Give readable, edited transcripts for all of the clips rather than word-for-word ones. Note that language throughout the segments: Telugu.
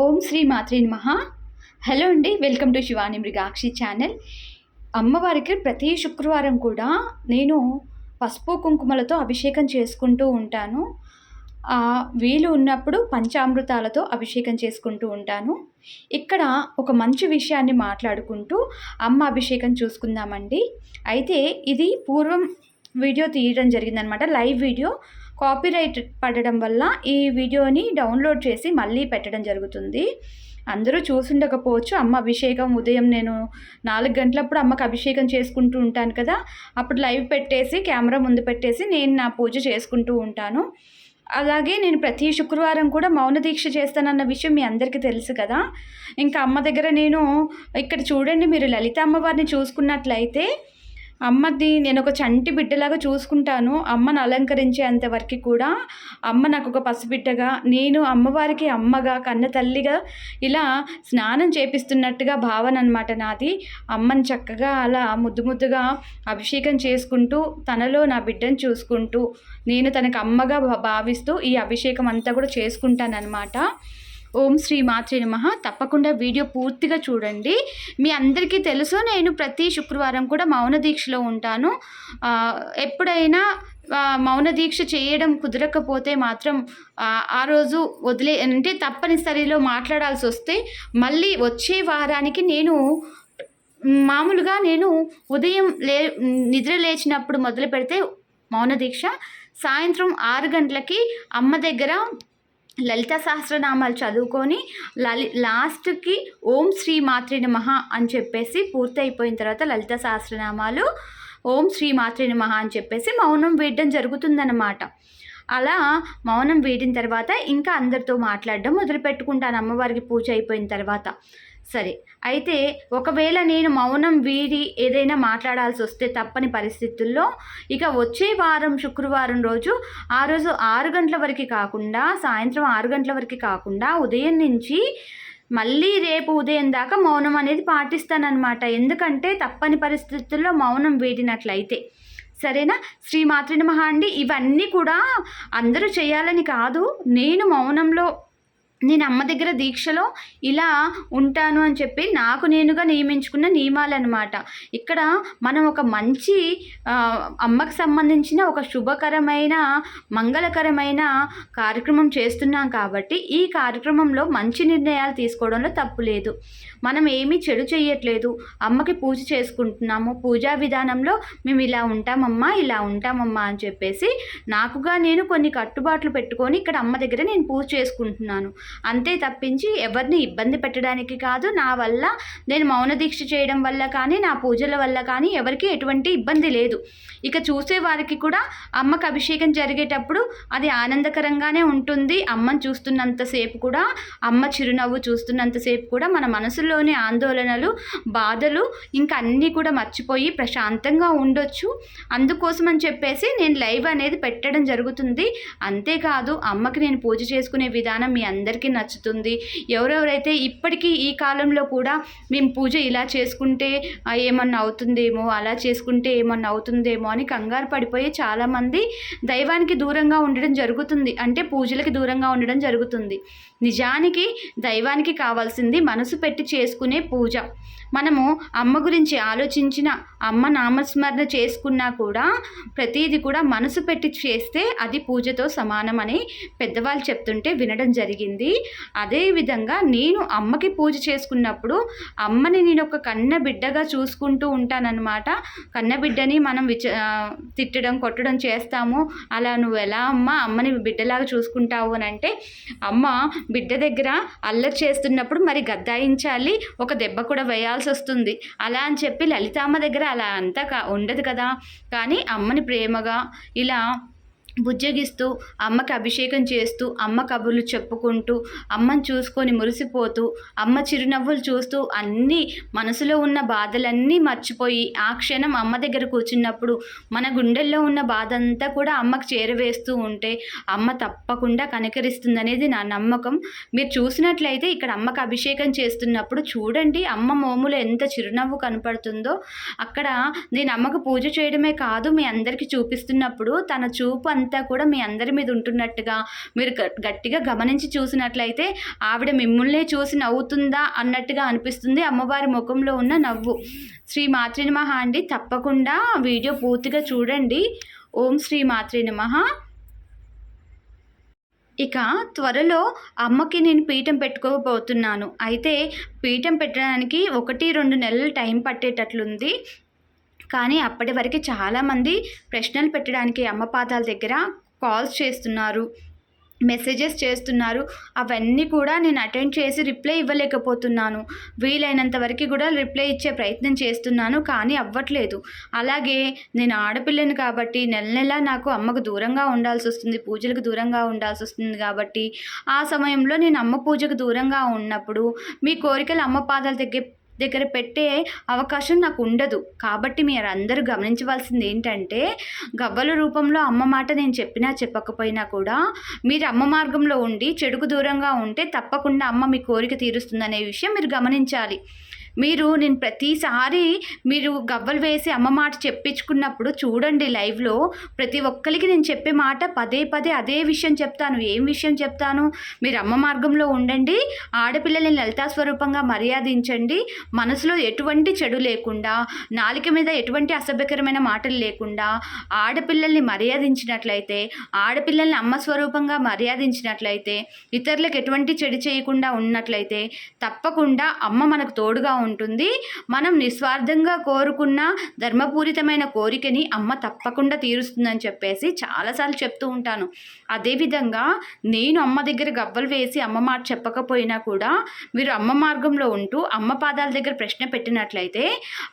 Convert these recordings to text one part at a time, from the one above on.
ఓం శ్రీ మాత్రే నమః. హలో అండి, welcome to Shivani Mrugakshi channel. అమ్మవారికి ప్రతి శుక్రవారం కూడా నేను పసుపు కుంకుమలతో అభిషేకం చేసుకుంటూ ఉంటాను. వీలు ఉన్నప్పుడు పంచామృతాలతో అభిషేకం చేసుకుంటూ ఉంటాను. ఇక్కడ ఒక మంచి విషయాన్ని మాట్లాడుకుంటూ అమ్మ అభిషేకం చూసుకుందామండి. అయితే ఇది పూర్వం వీడియో తీయడం జరిగిందనమాట, లైవ్ వీడియో. కాపీరైట్ పడడం వల్ల ఈ వీడియోని డౌన్లోడ్ చేసి మళ్ళీ పెట్టడం జరుగుతుంది. అందరూ చూసుండకపోవచ్చు. అమ్మ అభిషేకం ఉదయం నేను 4 గంటలప్పుడు అమ్మకు అభిషేకం చేసుకుంటూ ఉంటాను కదా, అప్పుడు లైవ్ పెట్టేసి కెమెరా ముందు పెట్టేసి నేను నా పూజ చేసుకుంటూ ఉంటాను. అలాగే నేను ప్రతి శుక్రవారం కూడా మౌన దీక్ష చేస్తానన్న విషయం మీ అందరికీ తెలుసు కదా. ఇంకా అమ్మ దగ్గర నేను ఇక్కడ చూడండి, మీరు లలిత అమ్మవారిని చూసుకున్నట్లయితే అమ్మది నేను ఒక చంటి బిడ్డలాగా చూసుకుంటాను. అమ్మను అలంకరించేంత వరకు కూడా అమ్మ నాకు ఒక పసిబిడ్డగా, నేను అమ్మవారికి అమ్మగా, కన్న తల్లిగా ఇలా స్నానం చేపిస్తున్నట్టుగా భావన అనమాట నాది. అమ్మని చక్కగా అలా ముద్దు ముద్దుగా అభిషేకం చేసుకుంటూ, తనలో నా బిడ్డను చూసుకుంటూ, నేను తనకు అమ్మగా భావిస్తూ ఈ అభిషేకం అంతా కూడా చేసుకుంటానన్నమాట. ఓం శ్రీ మాత్రే నమః. తప్పకుండా వీడియో పూర్తిగా చూడండి. మీ అందరికీ తెలుసు, నేను ప్రతి శుక్రవారం కూడా మౌన దీక్షలో ఉంటాను. ఎప్పుడైనా మౌన దీక్ష చేయడం కుదరకపోతే మాత్రం ఆ రోజు అంటే తప్పనిసరిలో మాట్లాడాల్సి వస్తే మళ్ళీ వచ్చే వారానికి నేను మామూలుగా ఉదయం నిద్ర లేచినప్పుడు మొదలు పెడితే మౌన దీక్ష, సాయంత్రం 6 గంటలకి అమ్మ దగ్గర లలిత సహస్రనామాలు చదువుకొని లాస్ట్కి ఓం శ్రీ మాత్రే నమః అని చెప్పేసి పూర్తయిపోయిన తర్వాత లలిత సహస్రనామాలు ఓం శ్రీ మాత్రే నమః అని చెప్పేసి మౌనం వేయడం జరుగుతుందన్నమాట. అలా మౌనం వేడిన తర్వాత ఇంకా అందరితో మాట్లాడడం మొదలుపెట్టుకుంటాను అమ్మవారికి పూజ అయిపోయిన తర్వాత. సరే, అయితే ఒకవేళ నేను మౌనం వీడి ఏదైనా మాట్లాడాల్సి వస్తే తప్పని పరిస్థితుల్లో ఇక వచ్చే వారం శుక్రవారం రోజు 6 గంటల వరకు కాకుండా, సాయంత్రం 6 గంటల వరకు కాకుండా ఉదయం నుంచి మళ్ళీ రేపు ఉదయం దాకా మౌనం అనేది పాటిస్తానన్నమాట. ఎందుకంటే తప్పని పరిస్థితుల్లో మౌనం వీడినట్లయితే. సరేనా? శ్రీ మాత్రే నమః అండి. ఇవన్నీ కూడా అందరూ చేయాలని కాదు, నేను మౌనంలో నేను అమ్మ దగ్గర దీక్షలో ఇలా ఉంటాను అని చెప్పి నాకు నేనుగా నియమించుకున్న నియమాలన్నమాట. ఇక్కడ మనం ఒక మంచి అమ్మకు సంబంధించిన ఒక శుభకరమైన మంగళకరమైన కార్యక్రమం చేస్తున్నాం కాబట్టి ఈ కార్యక్రమంలో మంచి నిర్ణయాలు తీసుకోవడంలో తప్పు లేదు. మనం ఏమీ చెడు చేయట్లేదు, అమ్మకి పూజ చేసుకుంటున్నాము. పూజా విధానంలో మేము ఇలా ఉంటామమ్మా అని చెప్పేసి నాకుగా నేను కొన్ని కట్టుబాట్లు పెట్టుకొని ఇక్కడ అమ్మ దగ్గర నేను పూజ చేసుకుంటున్నాను. అంతే తప్పించి ఎవరిని ఇబ్బంది పెట్టడానికి కాదు. నా వల్ల నేను మౌన దీక్ష చేయడం వల్ల కానీ, నా పూజల వల్ల కానీ ఎవరికి ఎటువంటి ఇబ్బంది లేదు. ఇక చూసే వారికి కూడా అమ్మకు అభిషేకం జరిగేటప్పుడు అది ఆనందకరంగానే ఉంటుంది. అమ్మని చూస్తున్నంతసేపు కూడా, అమ్మ చిరునవ్వు చూస్తున్నంతసేపు కూడా మన మనసులోని ఆందోళనలు, బాధలు ఇంకా అన్నీ కూడా మర్చిపోయి ప్రశాంతంగా ఉండొచ్చు. అందుకోసం అని చెప్పేసి నేను లైవ్ అనేది పెట్టడం జరుగుతుంది. అంతేకాదు, అమ్మకి నేను పూజ చేసుకునే విధానం మీ అందరికీ నచ్చుతుంది. ఎవరెవరైతే ఇప్పటికీ ఈ కాలంలో కూడా మేము పూజ ఇలా చేసుకుంటే ఏమన్నా అవుతుందేమో, అలా చేసుకుంటే ఏమన్నా అవుతుందేమో అని కంగారు పడిపోయి చాలామంది దైవానికి దూరంగా ఉండడం జరుగుతుంది. అంటే పూజలకి దూరంగా ఉండడం జరుగుతుంది. నిజానికి దైవానికి కావాల్సింది మనసు పెట్టి చేసుకునే పూజ. మనము అమ్మ గురించి ఆలోచించిన, అమ్మ నామస్మరణ చేసుకున్నా కూడా ప్రతీది కూడా మనసు పెట్టి చేస్తే అది పూజతో సమానమని పెద్దవాళ్ళు చెప్తుంటే వినడం జరిగింది. అదేవిధంగా నేను అమ్మకి పూజ చేసుకున్నప్పుడు అమ్మని నేను ఒక కన్న బిడ్డగా చూసుకుంటూ ఉంటానన్నమాట. కన్న బిడ్డని మనం తిట్టడం, కొట్టడం చేస్తాము. అలా నువ్వు ఎలా అమ్మని బిడ్డలాగా చూసుకుంటావు అని అంటే, అమ్మ బిడ్డ దగ్గర అల్లరి చేస్తున్నప్పుడు మరి గద్దాయించాలి, ఒక దెబ్బ కూడా వేయాల్సి వస్తుంది. అలా అని చెప్పి లలితామ్మ దగ్గర అలా అంతా ఉండదు కదా. కానీ అమ్మని ప్రేమగా ఇలా బుజ్జగిస్తూ, అమ్మకి అభిషేకం చేస్తూ, అమ్మ కబుర్లు చెప్పుకుంటూ, అమ్మని చూసుకొని మురిసిపోతూ, అమ్మ చిరునవ్వులు చూస్తూ అన్నీ మనసులో ఉన్న బాధలన్నీ మర్చిపోయి ఆ క్షణం అమ్మ దగ్గర కూర్చున్నప్పుడు మన గుండెల్లో ఉన్న బాధ అంతా కూడా అమ్మకు చేరవేస్తూ ఉంటే అమ్మ తప్పకుండా కనికరిస్తుందనేది నా నమ్మకం. మీరు చూసినట్లయితే ఇక్కడ అమ్మకు అభిషేకం చేస్తున్నప్పుడు చూడండి, అమ్మ మోములో ఎంత చిరునవ్వు కనపడుతుందో. అక్కడ నేను అమ్మకు పూజ చేయడమే కాదు, మీ అందరికీ చూపిస్తున్నప్పుడు తన చూపు అంతా కూడా మీ అందరి మీద ఉంటున్నట్టుగా మీరు గట్టిగా గమనించి చూసినట్లయితే ఆవిడ మిమ్మల్నే చూసి నవ్వుతుందా అన్నట్టుగా అనిపిస్తుంది అమ్మవారి ముఖంలో ఉన్న నవ్వు. శ్రీ మాత్రే నమః అండి. తప్పకుండా వీడియో పూర్తిగా చూడండి. ఓం శ్రీ మాత్రే నమః. ఇక త్వరలో అమ్మకి నేను పీఠం పెట్టుకోబోతున్నాను. అయితే పీఠం పెట్టడానికి 1-2 నెలలు టైం పట్టేటట్లుంది. కానీ అప్పటి వరకు చాలామంది ప్రశ్నలు పెట్టడానికి అమ్మ పాదాల దగ్గర కాల్స్ చేస్తున్నారు, మెసేజెస్ చేస్తున్నారు. అవన్నీ కూడా నేను అటెండ్ చేసి రిప్లై ఇవ్వలేకపోతున్నాను. వీలైనంత వరకు కూడా రిప్లై ఇచ్చే ప్రయత్నం చేస్తున్నాను, కానీ అవ్వట్లేదు. అలాగే నేను ఆడపిల్లని కాబట్టి నెల నాకు అమ్మకు దూరంగా ఉండాల్సి వస్తుంది, పూజలకు దూరంగా ఉండాల్సి వస్తుంది. కాబట్టి ఆ సమయంలో నేను అమ్మ పూజకు దూరంగా ఉన్నప్పుడు మీ కోరికలు అమ్మ పాదాల దగ్గర పెట్టే అవకాశం నాకు ఉండదు. కాబట్టి మీరు అందరూ గమనించవలసింది ఏంటంటే, గవ్వల రూపంలో అమ్మ మాట నేను చెప్పినా చెప్పకపోయినా కూడా మీరు అమ్మ మార్గంలో ఉండి చెడుకు దూరంగా ఉంటే తప్పకుండా అమ్మ మీ కోరిక తీరుస్తుందనే విషయం మీరు గమనించాలి. నేను ప్రతిసారి మీరు గవ్వలు వేసి అమ్మ మాట చెప్పించుకున్నప్పుడు చూడండి లైవ్లో, ప్రతి ఒక్కరికి నేను చెప్పే మాట పదే అదే విషయం చెప్తాను. ఏం విషయం చెప్తాను? మీరు అమ్మ మార్గంలో ఉండండి, ఆడపిల్లల్ని లలితా స్వరూపంగా మర్యాదించండి, మనసులో ఎటువంటి చెడు లేకుండా, నాలుక మీద ఎటువంటి అసభ్యకరమైన మాటలు లేకుండా ఆడపిల్లల్ని మర్యాదించినట్లయితే, ఆడపిల్లల్ని అమ్మ స్వరూపంగా మర్యాదించినట్లయితే, ఇతరులకు ఎటువంటి చెడు చేయకుండా ఉన్నట్లయితే తప్పకుండా అమ్మ మనకు తోడుగా ఉంటుంది. మనం నిస్వార్థంగా కోరుకున్న ధర్మపూరితమైన కోరికని అమ్మ తప్పకుండా తీరుస్తుందని చెప్పేసి చాలాసార్లు చెప్తూ ఉంటాను. అదేవిధంగా నేను అమ్మ దగ్గర గవ్వలు వేసి అమ్మ మాట చెప్పకపోయినా కూడా మీరు అమ్మ మార్గంలో ఉంటూ అమ్మ పాదాల దగ్గర ప్రశ్న పెట్టినట్లయితే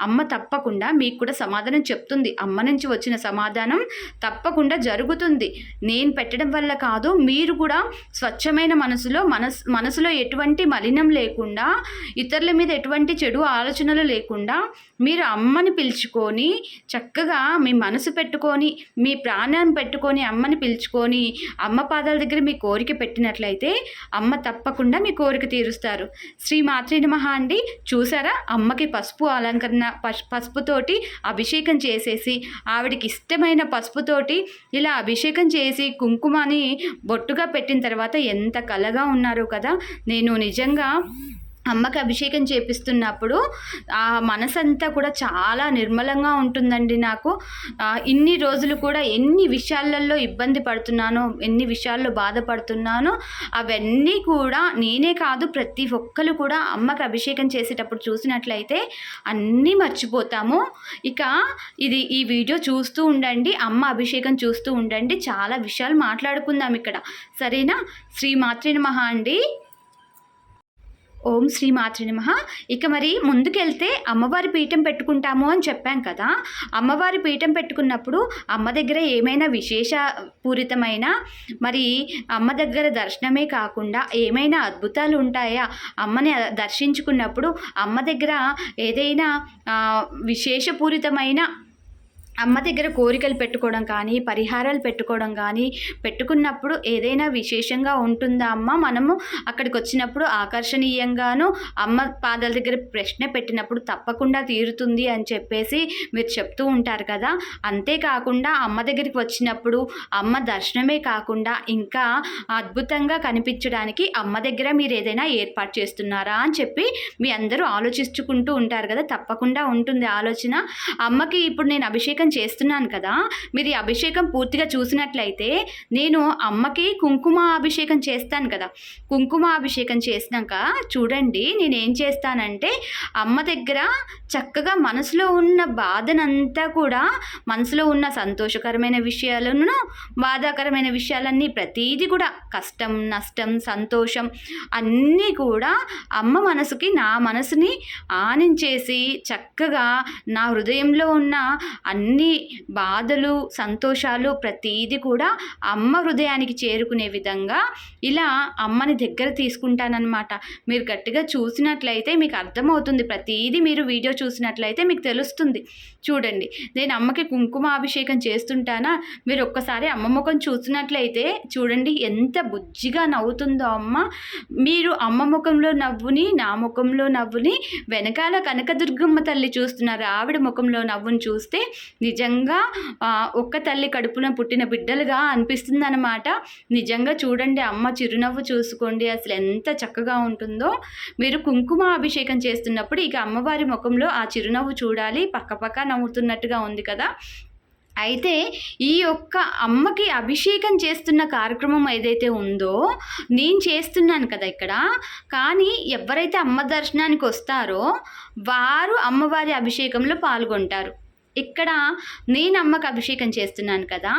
అమ్మ తప్పకుండా మీకు కూడా సమాధానం చెప్తుంది. అమ్మ నుంచి వచ్చిన సమాధానం తప్పకుండా జరుగుతుంది. నేను పెట్టడం వల్ల కాదు, మీరు కూడా స్వచ్ఛమైన మనసులో ఎటువంటి మలినం లేకుండా, ఇతరుల మీద ఎటువంటి చెడు ఆలోచనలు లేకుండా మీరు అమ్మని పిలుచుకొని చక్కగా మీ మనసు పెట్టుకొని మీ ప్రాణం పెట్టుకొని అమ్మని పిలుచుకొని అమ్మ పాదాల దగ్గర మీ కోరిక పెట్టినట్లయితే అమ్మ తప్పకుండా మీ కోరిక తీరుస్తారు. శ్రీ మాత్రే నమః అండి. చూసారా, అమ్మకి పసుపు అలంకరణ పసుపుతోటి అభిషేకం చేసేసి ఆవిడికి ఇష్టమైన పసుపుతోటి ఇలా అభిషేకం చేసి కుంకుమని బొట్టుగా పెట్టిన తర్వాత ఎంత కళగా ఉన్నారో కదా. నేను నిజంగా అమ్మకి అభిషేకం చేపిస్తున్నప్పుడు ఆ మనసంతా కూడా చాలా నిర్మలంగా ఉంటుందండి. నాకు ఇన్ని రోజులు కూడా ఎన్ని విషయాలలో ఇబ్బంది పడుతున్నానో, ఎన్ని విషయాల్లో బాధపడుతున్నానో అవన్నీ కూడా నేనే కాదు ప్రతి ఒక్కరు కూడా అమ్మకి అభిషేకం చేసేటప్పుడు చూసినట్లయితే అన్నీ మర్చిపోతాము. ఇక ఈ వీడియో చూస్తూ ఉండండి, అమ్మ అభిషేకం చూస్తూ ఉండండి, చాలా విషయాలు మాట్లాడుకుందాం ఇక్కడ, సరేనా? శ్రీ మాత్రే నమః అండి. ఓం శ్రీ మాత్రే నమః. ఇక మరి ముందుకెళ్తే అమ్మవారి పీఠం పెట్టుకుంటాము అని చెప్పాం కదా. అమ్మవారి పీఠం పెట్టుకున్నప్పుడు అమ్మ దగ్గర ఏమైనా విశేషపూరితమైన మరి అమ్మ దగ్గర దర్శనమే కాకుండా ఏమైనా అద్భుతాలు ఉంటాయా? అమ్మని దర్శించుకున్నప్పుడు అమ్మ దగ్గర ఏదైనా విశేషపూరితమైన అమ్మ దగ్గర కోరికలు పెట్టుకోవడం కానీ, పరిహారాలు పెట్టుకోవడం కానీ, పెట్టుకున్నప్పుడు ఏదైనా విశేషంగా ఉంటుందా అమ్మ? మనము అక్కడికి వచ్చినప్పుడు ఆకర్షణీయంగాను అమ్మ పాదాల దగ్గర ప్రశ్న పెట్టినప్పుడు తప్పకుండా తీరుతుంది అని చెప్పేసి మీరు చెప్తూ ఉంటారు కదా. అంతేకాకుండా అమ్మ దగ్గరికి వచ్చినప్పుడు అమ్మ దర్శనమే కాకుండా ఇంకా అద్భుతంగా కనిపించడానికి అమ్మ దగ్గర మీరు ఏదైనా ఏర్పాటు చేస్తున్నారా అని చెప్పి మీ అందరూ ఆలోచించుకుంటూ ఉంటారు కదా. తప్పకుండా ఉంటుంది ఆలోచన. అమ్మకి ఇప్పుడు నేను అభిషేకం చేస్తున్నాను కదా, మీరు ఈ అభిషేకం పూర్తిగా చూసినట్లయితే నేను అమ్మకి కుంకుమ అభిషేకం చేస్తాను కదా. కుంకుమ అభిషేకం చేసినాక చూడండి నేనేం చేస్తానంటే అమ్మ దగ్గర చక్కగా మనసులో ఉన్న బాధనంతా కూడా, మనసులో ఉన్న సంతోషకరమైన విషయాలను, బాధాకరమైన విషయాలన్నీ ప్రతీది కూడా, కష్టం నష్టం సంతోషం అన్నీ కూడా అమ్మ మనసుకి నా మనసుని ఆనించేసి చక్కగా నా హృదయంలో ఉన్న అన్ని బాధలు సంతోషాలు ప్రతీది కూడా అమ్మ హృదయానికి చేరుకునే విధంగా ఇలా అమ్మని దగ్గర తీసుకుంటానన్నమాట. మీరు గట్టిగా చూసినట్లయితే మీకు అర్థమవుతుంది, ప్రతీది మీరు వీడియో చూసినట్లయితే మీకు తెలుస్తుంది. చూడండి, నేను అమ్మకి కుంకుమాభిషేకం చేస్తుంటానా, మీరు ఒక్కసారి అమ్మ ముఖం చూసినట్లయితే చూడండి ఎంత బుజ్జిగా నవ్వుతుందో అమ్మ. మీరు అమ్మ ముఖంలో నవ్వుని, నా ముఖంలో నవ్వుని, వెనకాల కనకదుర్గమ్మ తల్లి చూస్తున్నారు ఆవిడ ముఖంలో నవ్వుని చూస్తే నిజంగా ఒక్క తల్లి కడుపున పుట్టిన బిడ్డలుగా అనిపిస్తుందన్నమాట. నిజంగా చూడండి, అమ్మ చిరునవ్వు చూసుకోండి, అసలు ఎంత చక్కగా ఉంటుందో. మీరు కుంకుమ అభిషేకం చేస్తున్నప్పుడు ఇక అమ్మవారి ముఖంలో ఆ చిరునవ్వు చూడాలి, పక్కపక్క నవ్వుతున్నట్టుగా ఉంది కదా. అయితే ఈ యొక్క అమ్మకి అభిషేకం చేస్తున్న కార్యక్రమం ఏదైతే ఉందో నేను చేస్తున్నాను కదా ఇక్కడ. కానీ ఎవరైతే అమ్మ దర్శనానికి వస్తారో వారు అమ్మవారి అభిషేకంలో పాల్గొంటారు. ఇక్కడ నేను అమ్మకు అభిషేకం చేస్తున్నాను కదా,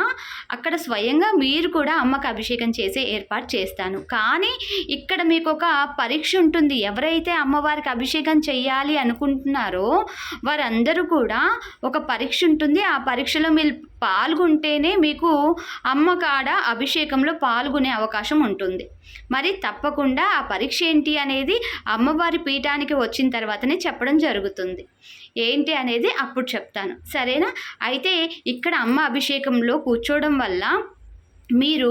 అక్కడ స్వయంగా మీరు కూడా అమ్మకు అభిషేకం చేసే ఏర్పాటు చేస్తాను. కానీ ఇక్కడ మీకు ఒక పరీక్ష ఉంటుంది. ఎవరైతే అమ్మవారికి అభిషేకం చేయాలి అనుకుంటున్నారో వారందరూ కూడా ఒక పరీక్ష ఉంటుంది. ఆ పరీక్షలో మీరు పాల్గొంటేనే మీకు అమ్మ కాడ అభిషేకంలో పాల్గొనే అవకాశం ఉంటుంది. మరి తప్పకుండా ఆ పరీక్ష ఏంటి అనేది అమ్మవారి పీఠానికి వచ్చిన తర్వాతనే చెప్పడం జరుగుతుంది. ఏంటి అనేది అప్పుడు చెప్తాను, సరేనా? అయితే ఇక్కడ అమ్మ అభిషేకంలో కూర్చోవడం వల్ల మీరు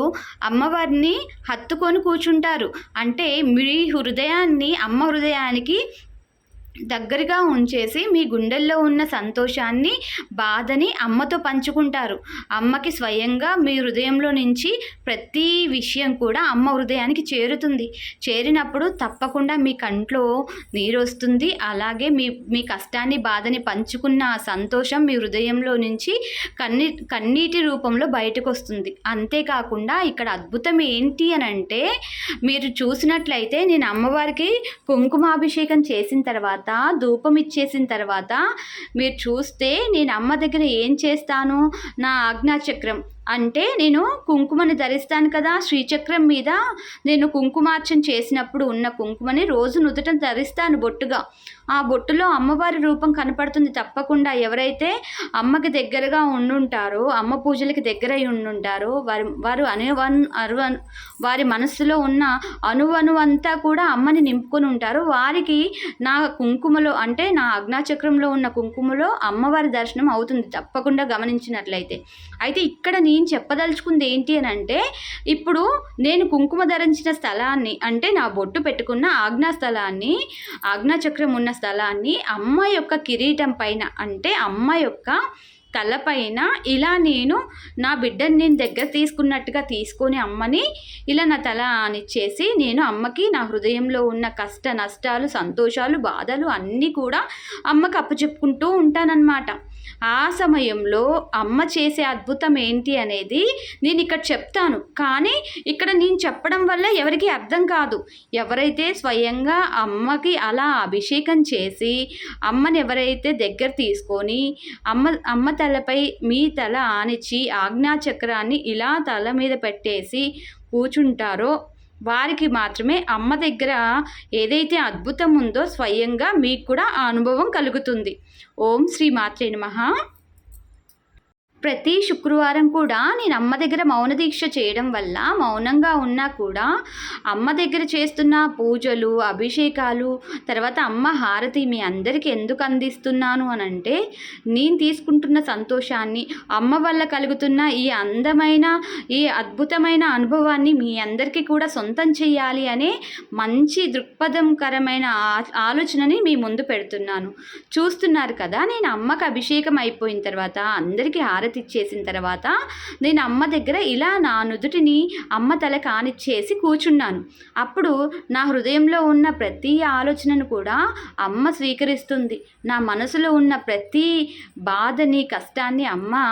అమ్మవారిని హత్తుకొని కూర్చుంటారు. అంటే మీ హృదయాన్ని అమ్మ హృదయానికి దగ్గరగా ఉంచేసి మీ గుండెల్లో ఉన్న సంతోషాన్ని, బాధని అమ్మతో పంచుకుంటారు. అమ్మకి స్వయంగా మీ హృదయంలో నుంచి ప్రతి విషయం కూడా అమ్మ హృదయానికి చేరుతుంది. చేరినప్పుడు తప్పకుండా మీ కంట్లో నీరు వస్తుంది. అలాగే మీ కష్టాన్ని, బాధని పంచుకున్న సంతోషం మీ హృదయంలో నుంచి కన్నీటి రూపంలో బయటకు వస్తుంది. అంతేకాకుండా ఇక్కడ అద్భుతం ఏంటి అని అంటే, మీరు చూసినట్లయితే నేను అమ్మవారికి కుంకుమాభిషేకం చేసిన తర్వాత, ధూపం ఇచ్చేసిన తర్వాత మీరు చూస్తే నేను అమ్మ దగ్గర ఏం చేస్తాను, నా ఆజ్ఞాచక్రం అంటే నేను కుంకుమని ధరిస్తాను కదా, శ్రీచక్రం మీద నేను కుంకుమార్చన చేసినప్పుడు ఉన్న కుంకుమని రోజు నుదుట ధరిస్తాను బొట్టుగా. ఆ బొట్టులో అమ్మవారి రూపం కనపడుతుంది తప్పకుండా. ఎవరైతే అమ్మకి దగ్గరగా ఉండుంటారో, అమ్మ పూజలకి దగ్గర అయి ఉండుంటారో వారి మనస్సులో ఉన్న అణువణువంతా కూడా అమ్మని నింపుకొని ఉంటారు. వారికి నా కుంకుమలో అంటే నా ఆజ్ఞాచక్రంలో ఉన్న కుంకుమలో అమ్మవారి దర్శనం అవుతుంది తప్పకుండా గమనించినట్లయితే. అయితే ఇక్కడ నేను చెప్పదలుచుకుంది ఏంటి అని అంటే, ఇప్పుడు నేను కుంకుమ ధరించిన స్థలాన్ని అంటే నా బొట్టు పెట్టుకున్న ఆజ్ఞాచక్రం ఉన్న స్థలాన్ని అమ్మ యొక్క కిరీటం పైన అంటే అమ్మ యొక్క తలపైన ఇలా నేను నా బిడ్డని నేను దగ్గర తీసుకున్నట్టుగా తీసుకొని అమ్మని ఇలా నా తల అనిచ్చేసి నేను అమ్మకి నా హృదయంలో ఉన్న కష్ట నష్టాలు, సంతోషాలు, బాధలు అన్నీ కూడా అమ్మకి అప్పచెప్పుకుంటూ ఉంటానన్నమాట. ఆ సమయంలో అమ్మ చేసే అద్భుతం ఏంటి అనేది నేను ఇక్కడ చెప్తాను. కానీ ఇక్కడ నేను చెప్పడం వల్ల ఎవరికి అర్థం కాదు. ఎవరైతే స్వయంగా అమ్మకి అలా అభిషేకం చేసి అమ్మని ఎవరైతే దగ్గర తీసుకొని అమ్మ తలపై మీ తల ఆనిచ్చి ఆజ్ఞాచక్రాన్ని ఇలా తల మీద పెట్టేసి కూర్చుంటారో వారికి మాత్రమే అమ్మ దగ్గర ఏదైతే అద్భుతం ఉందో స్వయంగా మీకు కూడా ఆ అనుభవం కలుగుతుంది. ఓం శ్రీ మాత్రే నమః. ప్రతి శుక్రవారం కూడా నేను అమ్మ దగ్గర మౌన దీక్ష చేయడం వల్ల మౌనంగా ఉన్నా కూడా అమ్మ దగ్గర చేస్తున్న పూజలు, అభిషేకాలు, తర్వాత అమ్మ హారతి మీ అందరికీ ఎందుకు అందిస్తున్నాను అని అంటే, నేను తీసుకుంటున్న సంతోషాన్ని, అమ్మ వల్ల కలుగుతున్న ఈ అద్భుతమైన అనుభవాన్ని మీ అందరికీ కూడా సొంతం చేయాలి అనే మంచి దృక్పథంకరమైన ఆలోచనని మీ ముందు పెడుతున్నాను. చూస్తున్నారు కదా, నేను అమ్మకు అభిషేకం అయిపోయిన తర్వాత అందరికీ హారతి ఇచ్చేసిన తర్వాత నేను అమ్మ దగ్గర ఇలా నా నుదుటిని అమ్మ తల కానిచ్చేసి కూర్చున్నాను. అప్పుడు నా హృదయంలో ఉన్న ప్రతి ఆలోచనను కూడా అమ్మ స్వీకరిస్తుంది. నా మనసులో ఉన్న ప్రతి బాధని, కష్టాన్ని అమ్మ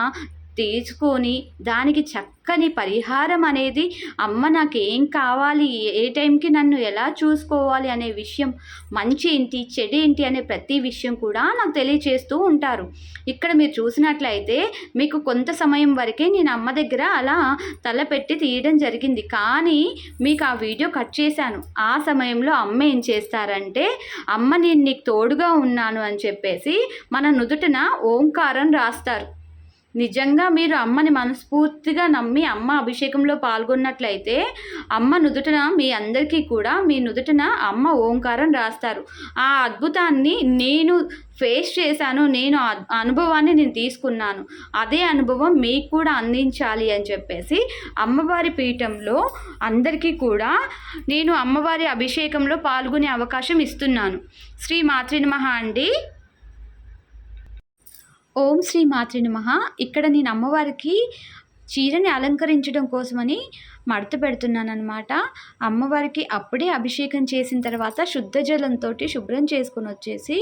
తీసుకొని దానికి చక్కని పరిహారం అనేది అమ్మ నాకేం కావాలి, ఏ టైంకి నన్ను ఎలా చూసుకోవాలి అనే విషయం, మంచి ఏంటి చెడు ఏంటి అనే ప్రతి విషయం కూడా నాకు తెలియచేస్తూ ఉంటారు. ఇక్కడ మీరు చూసినట్లయితే మీకు కొంత సమయం వరకే నేను అమ్మ దగ్గర అలా తల పెట్టి తీయడం జరిగింది. కానీ మీకు ఆ వీడియో కట్ చేశాను. ఆ సమయంలో అమ్మ ఏం చేస్తారంటే, అమ్మ నేను నీకు తోడుగా ఉన్నాను అని చెప్పేసి మన నుదుటన ఓంకారం రాస్తారు. నిజంగా మీరు అమ్మని మనస్ఫూర్తిగా నమ్మి అమ్మ అభిషేకంలో పాల్గొన్నట్లయితే అమ్మ నుదుటన మీ అందరికీ కూడా మీ నుదుటన అమ్మ ఓంకారం రాస్తారు. ఆ అద్భుతాన్ని నేను ఫేస్ చేశాను, నేను అనుభవాన్ని నేను తీసుకున్నాను. అదే అనుభవం మీకు కూడా అందించాలి అని చెప్పేసి అమ్మవారి పీఠంలో అందరికీ కూడా నేను అమ్మవారి అభిషేకంలో పాల్గొనే అవకాశం ఇస్తున్నాను. శ్రీ మాత్రే నమః అండి. ఓం శ్రీ మాత్రే నమః. ఇక్కడ నేను అమ్మవారికి చీరని అలంకరించడం కోసమని మడత పెడుతున్నాననమాట. అమ్మవారికి అప్పుడే అభిషేకం చేసిన తర్వాత శుద్ధ జలంతోటి శుభ్రం చేసుకొనొచ్చేసి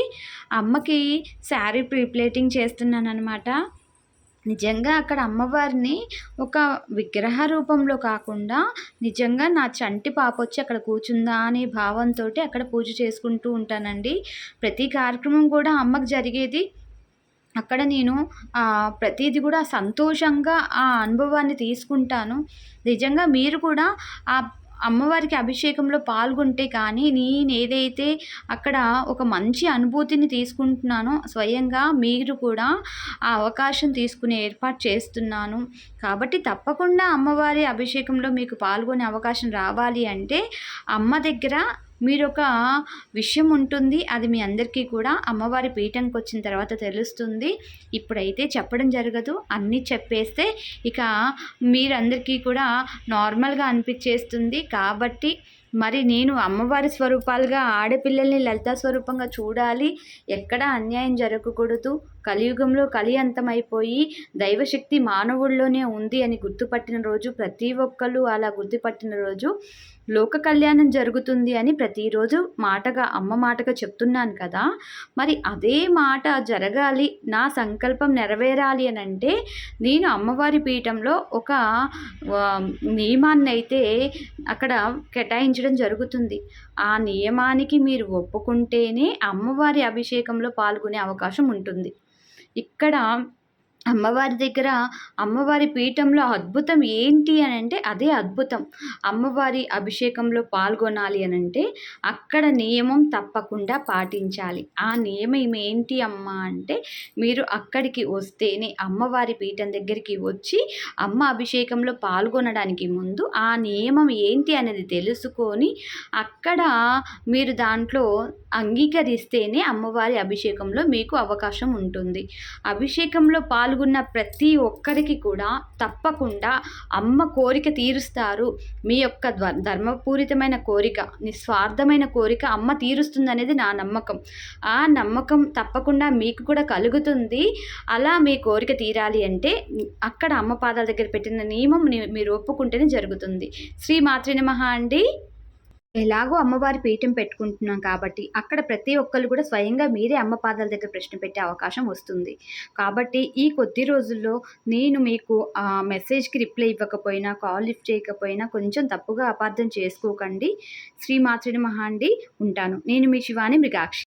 అమ్మకి శారీ ప్లేటింగ్ చేస్తున్నాననమాట. నిజంగా అక్కడ అమ్మవారిని ఒక విగ్రహ రూపంలో కాకుండా నిజంగా నా చంటి పాపొచ్చి అక్కడ కూర్చుందా అనే భావంతోటి అక్కడ పూజ చేసుకుంటూ ఉంటానండి. ప్రతి కార్యక్రమం కూడా అమ్మకి జరిగేది అక్కడ నేను ప్రతీది కూడా సంతోషంగా ఆ అనుభవాన్ని తీసుకుంటాను. నిజంగా మీరు కూడా ఆ అమ్మవారికి అభిషేకంలో పాల్గొంటే కానీ నేనేదైతే అక్కడ ఒక మంచి అనుభూతిని తీసుకుంటున్నానో స్వయంగా మీరు కూడా ఆ అవకాశం తీసుకునే ఏర్పాటు చేస్తున్నాను. కాబట్టి తప్పకుండా అమ్మవారి అభిషేకంలో మీకు పాల్గొనే అవకాశం రావాలి అంటే అమ్మ దగ్గర మీరొక విషయం ఉంటుంది. అది మీ అందరికీ కూడా అమ్మవారి పీఠంకొచ్చిన తర్వాత తెలుస్తుంది. ఇప్పుడైతే చెప్పడం జరగదు. అన్నీ చెప్పేస్తే ఇక మీరందరికీ కూడా నార్మల్‌గా అనిపిచ్చేస్తుంది. కాబట్టి మరి నేను అమ్మవారి స్వరూపాలుగా ఆడపిల్లల్ని లలితా స్వరూపంగా చూడాలి. ఎక్కడా అన్యాయం జరగకూడదు. కలియుగంలో కలి అంతమైపోయి దైవశక్తి మానవుల్లోనే ఉంది అని గుర్తుపట్టిన రోజు, ప్రతి ఒక్కళ్ళు అలా గుర్తుపట్టిన రోజు లోక కళ్యాణం జరుగుతుంది అని ప్రతిరోజు అమ్మ మాటగా చెప్తున్నాను కదా! మరి అదే మాట జరగాలి, నా సంకల్పం నెరవేరాలి అనంటే నేను అమ్మవారి పీఠంలో ఒక నియమాన్నైతే అక్కడ కేటాయించడం జరుగుతుంది. ఆ నియమానికి మీరు ఒప్పుకుంటేనే అమ్మవారి అభిషేకంలో పాల్గొనే అవకాశం ఉంటుంది. ఇక్కడ అమ్మవారి దగ్గర అమ్మవారి పీఠంలో అద్భుతం ఏంటి అనంటే అదే అద్భుతం. అమ్మవారి అభిషేకంలో పాల్గొనాలి అనంటే అక్కడ నియమం తప్పకుండా పాటించాలి. ఆ నియమం ఏంటి అమ్మా అంటే మీరు అక్కడికి వస్తేనే అమ్మవారి పీఠం దగ్గరికి వచ్చి అమ్మ అభిషేకంలో పాల్గొనడానికి ముందు ఆ నియమం ఏంటి అనేది తెలుసుకొని అక్కడ మీరు దాంట్లో అంగీకరిస్తేనే అమ్మవారి అభిషేకంలో మీకు అవకాశం ఉంటుంది. అభిషేకంలో పాల్గొన్న ప్రతి ఒక్కరికి కూడా తప్పకుండా అమ్మ కోరిక తీరుస్తారు. మీ యొక్క ధర్మపూరితమైన కోరిక, నిస్వార్థమైన కోరిక అమ్మ తీరుస్తుందనేది నా నమ్మకం. ఆ నమ్మకం తప్పకుండా మీకు కూడా కలుగుతుంది. అలా మీ కోరిక తీరాలి అంటే అక్కడ అమ్మ పాదాల దగ్గర పెట్టిన నియమం మీరు ఒప్పుకుంటేనే జరుగుతుంది. శ్రీ మాత్రే నమః అండి. ఎలాగో అమ్మవారి పీఠం పెట్టుకుంటున్నాం కాబట్టి అక్కడ ప్రతి ఒక్కళ్ళు కూడా స్వయంగా మీరే అమ్మ పాదాల దగ్గర ప్రశ్న పెట్టే అవకాశం వస్తుంది. కాబట్టి ఈ కొద్ది రోజుల్లో నేను మీకు మెసేజ్‌కి రిప్లై ఇవ్వకపోయినా, కాల్ లిఫ్ట్ చేయకపోయినా కొంచెం తప్పుగా అపార్థం చేసుకోకండి. శ్రీ మాత్రే నమః అండి. ఉంటాను. నేను మీ శివాని మృగాక్షి.